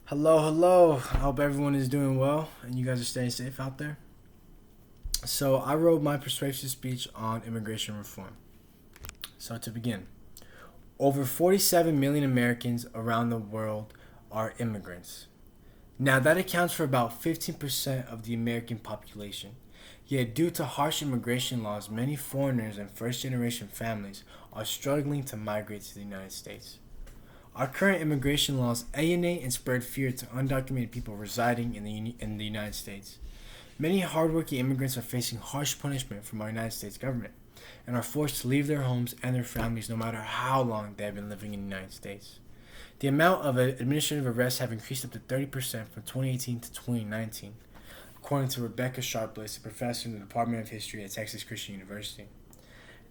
Hello. I hope everyone is doing well and you guys are staying safe out there. So, I wrote my persuasive speech on immigration reform. So, to begin, over 47 million Americans around the world are immigrants. Now, that accounts for about 15% of the American population. Yet, due to harsh immigration laws, many foreigners and first generation families are struggling to migrate to the United States. Our current immigration laws alienate and spread fear to undocumented people residing in the United States. Many hardworking immigrants are facing harsh punishment from our United States government and are forced to leave their homes and their families no matter how long they have been living in the United States. The amount of administrative arrests have increased up to 30% from 2018 to 2019, according to Rebecca Sharpless, a professor in the Department of History at Texas Christian University.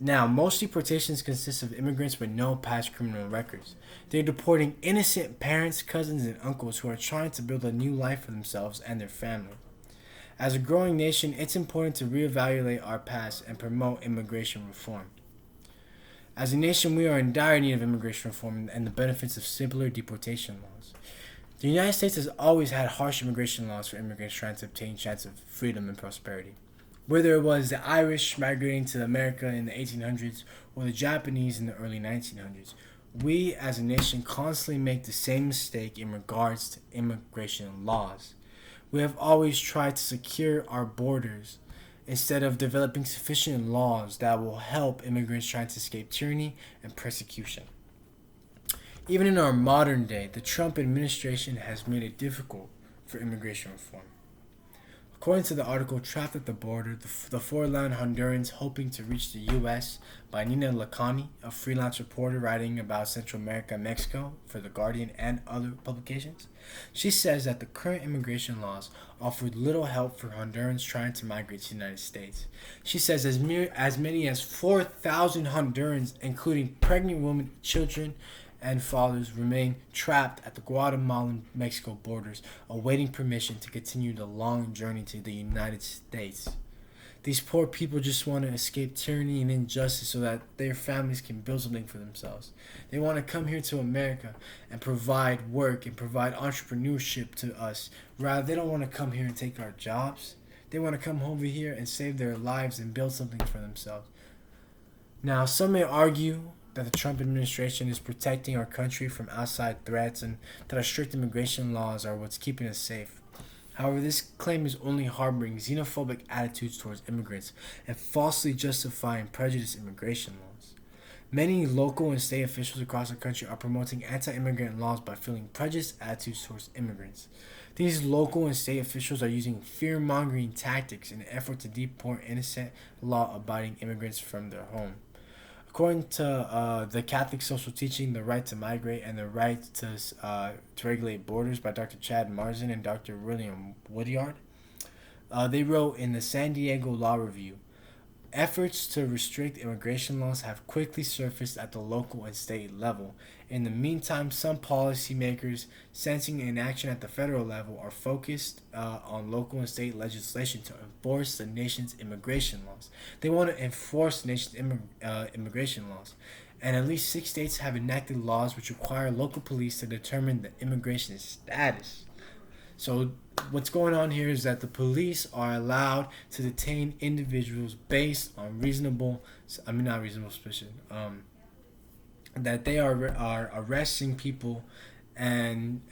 Now, most deportations consist of immigrants with no past criminal records. They're deporting innocent parents, cousins, and uncles who are trying to build a new life for themselves and their family. As a growing nation, it's important to reevaluate our past and promote immigration reform. As a nation, we are in dire need of immigration reform and the benefits of simpler deportation laws. The United States has always had harsh immigration laws for immigrants trying to obtain a chance of freedom and prosperity. Whether it was the Irish migrating to America in the 1800s or the Japanese in the early 1900s, we as a nation constantly make the same mistake in regards to immigration laws. We have always tried to secure our borders instead of developing sufficient laws that will help immigrants trying to escape tyranny and persecution. Even in our modern day, the Trump administration has made it difficult for immigration reform. According to the article Trapped at the Border, the four-land Hondurans hoping to reach the U.S. by Nina Lacani, a freelance reporter writing about Central America and Mexico for The Guardian and other publications, she says that the current immigration laws offered little help for Hondurans trying to migrate to the United States. She says as many as 4,000 Hondurans, including pregnant women, children, and fathers remain trapped at the Guatemalan-Mexico borders, awaiting permission to continue the long journey to the United States. These poor people just want to escape tyranny and injustice so that their families can build something for themselves. They want to come here to America and provide work and provide entrepreneurship to us. Rather, they don't want to come here and take our jobs. They want to come over here and save their lives and build something for themselves. Now, some may argue that the Trump administration is protecting our country from outside threats and that our strict immigration laws are what's keeping us safe. However, this claim is only harboring xenophobic attitudes towards immigrants and falsely justifying prejudiced immigration laws. Many local and state officials across the country are promoting anti-immigrant laws by feeling prejudiced attitudes towards immigrants. These local and state officials are using fear-mongering tactics in an effort to deport innocent, law-abiding immigrants from their home. According to the Catholic Social Teaching, The Right to Migrate and the Right to Regulate Borders by Dr. Chad Marzin and Dr. William Woodyard, they wrote in the San Diego Law Review, efforts to restrict immigration laws have quickly surfaced at the local and state level. In the meantime, some policymakers sensing inaction at the federal level are focused on local and state legislation to enforce the nation's immigration laws. They want to enforce the nation's immigration laws. And at least 6 states have enacted laws which require local police to determine the immigration status. So what's going on here is that the police are allowed to detain individuals based on not reasonable suspicion, that they are arresting people and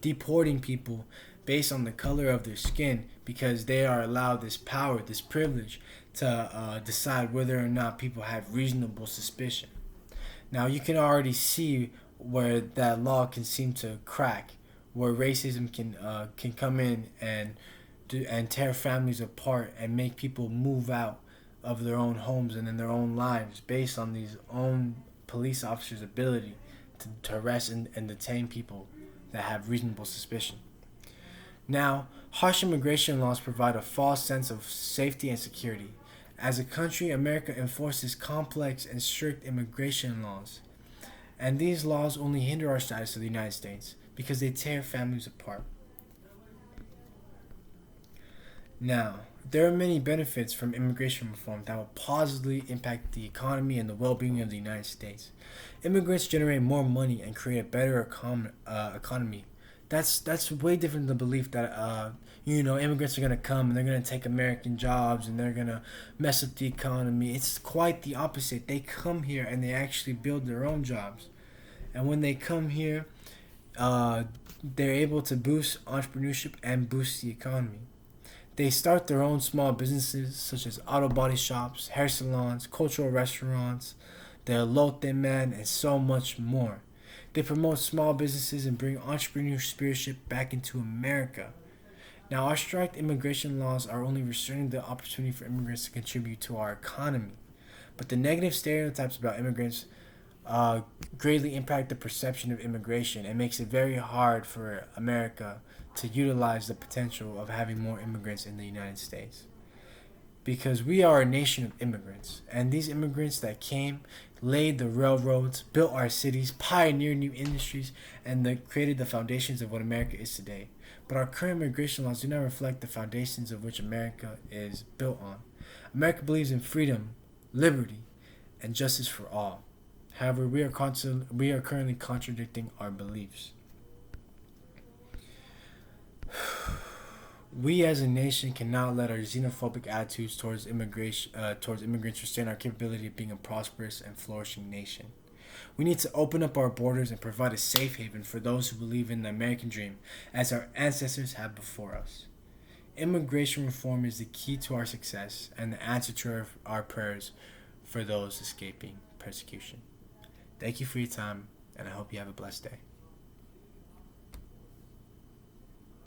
deporting people based on the color of their skin because they are allowed this power, this privilege to decide whether or not people have reasonable suspicion. Now you can already see where that law can seem to crack, where racism can come in and tear families apart and make people move out of their own homes and in their own lives based on these own police officers' ability to arrest and detain people that have reasonable suspicion. Now, harsh immigration laws provide a false sense of safety and security. As a country, America enforces complex and strict immigration laws, and these laws only hinder our status of the United States because they tear families apart. Now, There are many benefits from immigration reform that will positively impact the economy and the well-being of the United States. Immigrants generate more money and create a better economy. That's way different than the belief that immigrants are gonna come and they're gonna take American jobs and they're gonna mess up the economy. It's quite the opposite. They come here and they actually build their own jobs, and when they come here, uh, they're able to boost entrepreneurship and boost the economy. They start their own small businesses such as auto body shops, hair salons, cultural restaurants, the elote man, and so much more. They promote small businesses and bring entrepreneurial spirit back into America. Now, our strict immigration laws are only restricting the opportunity for immigrants to contribute to our economy. But the negative stereotypes about immigrants uh, greatly impact the perception of immigration and makes it very hard for America to utilize the potential of having more immigrants in the United States. Because we are a nation of immigrants, and these immigrants that came laid the railroads, built our cities, pioneered new industries, and created the foundations of what America is today. But our current immigration laws do not reflect the foundations of which America is built on. America believes in freedom, liberty, and justice for all. However, we are currently contradicting our beliefs. We as a nation cannot let our xenophobic attitudes towards immigrants restrain our capability of being a prosperous and flourishing nation. We need to open up our borders and provide a safe haven for those who believe in the American dream, as our ancestors have before us. Immigration reform is the key to our success and the answer to our prayers for those escaping persecution. Thank you for your time, and I hope you have a blessed day.